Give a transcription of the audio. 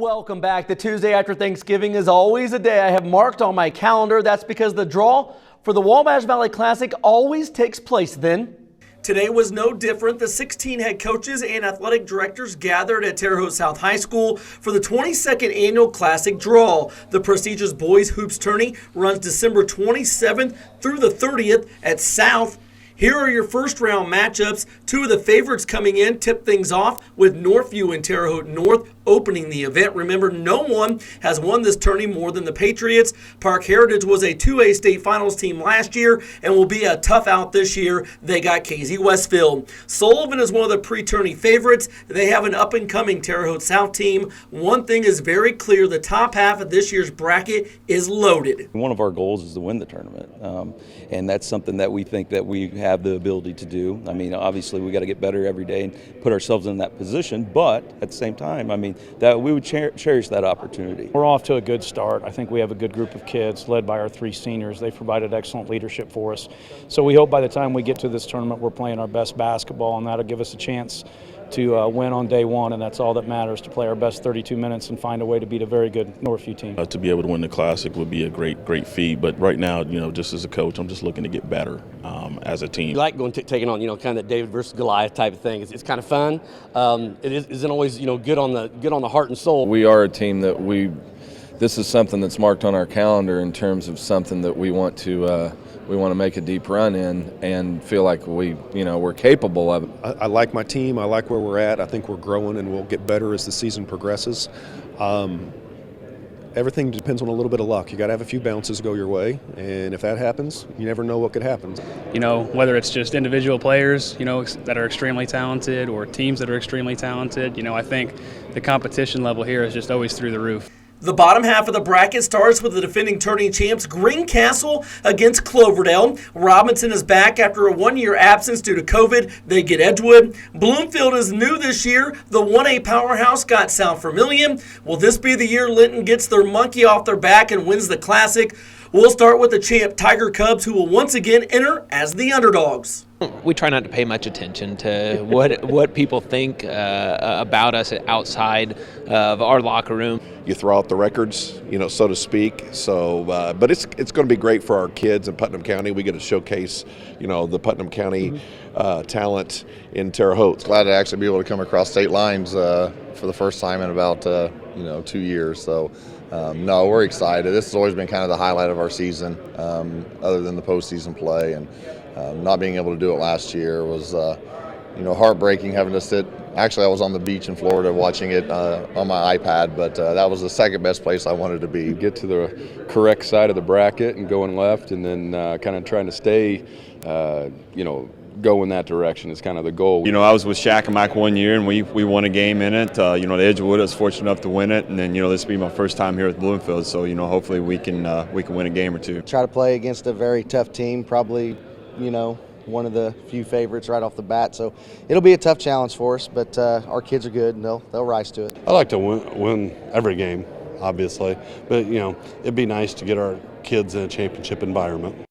Welcome back. The Tuesday after Thanksgiving is always a day I have marked on my calendar. That's because the draw for the Wabash Valley Classic always takes place then. Today was no different. The 16 head coaches and athletic directors gathered at Terre Haute South High School for the 22nd annual Classic draw. The prestigious boys hoops tourney runs December 27th through the 30th at South. Here are your first round matchups. Two of the favorites coming in tip things off with Northview and Terre Haute North opening the event. Remember, no one has won this tourney more than the Patriots. Park Heritage was a 2A state finals team last year and will be a tough out this year. They got KZ Westfield. Sullivan is one of the pre-tourney favorites. They have an up-and-coming Terre Haute South team. One thing is very clear, the top half of this year's bracket is loaded. One of our goals is to win the tournament, and that's something that we think that we have the ability to do. I mean, obviously we got to get better every day and put ourselves in that position, but at the same time, I mean, that we would cherish that opportunity. We're off to a good start. I think we have a good group of kids led by our three seniors. They've provided excellent leadership for us. So we hope by the time we get to this tournament, we're playing our best basketball, and that'll give us a chance to win on day one, and that's all that matters, to play our best 32 minutes and find a way to beat a very good Northview team. To be able to win the Classic would be a great feat, but right now, just as a coach, I'm just looking to get better as a team. You like going taking on, kind of that David versus Goliath type of thing. It's kind of fun. It isn't always, good on the heart and soul. We are a team that this is something that's marked on our calendar in terms of something that we want to make a deep run in and feel like we're capable of it. I like my team. I like where we're at. I think we're growing and we'll get better as the season progresses. Everything depends on a little bit of luck. You got to have a few bounces go your way, and if that happens, you never know what could happen. Whether it's just individual players, that are extremely talented, or teams that are extremely talented, I think the competition level here is just always through the roof. The bottom half of the bracket starts with the defending tourney champs Greencastle against Cloverdale. Robinson is back after a one-year absence due to COVID. They get Edgewood. Bloomfield is new this year. The 1A powerhouse got South Vermilion. Will this be the year Linton gets their monkey off their back and wins the Classic? We'll start with the champ Tiger Cubs, who will once again enter as the underdogs. We try not to pay much attention to what people think about us outside of our locker room. You throw out the records, so to speak. So, but it's going to be great for our kids in Putnam County. We get to showcase, the Putnam County talent in Terre Haute. Glad to actually be able to come across state lines for the first time in about 2 years. So. No, we're excited. This has always been kind of the highlight of our season, other than the postseason play, and not being able to do it last year was, heartbreaking. Having to sit. Actually, I was on the beach in Florida watching it on my iPad, but that was the second best place I wanted to be. Get to the correct side of the bracket and going left, and then kind of trying to stay, go in that direction is kind of the goal. I was with Shaq and Mike 1 year, and we won a game in it. The Edgewood, I was fortunate enough to win it, and then this will be my first time here with Bloomfield. So hopefully we can win a game or two. Try to play against a very tough team, probably one of the few favorites right off the bat. So it'll be a tough challenge for us, but our kids are good and they'll rise to it. I like to win every game, obviously, but it'd be nice to get our kids in a championship environment.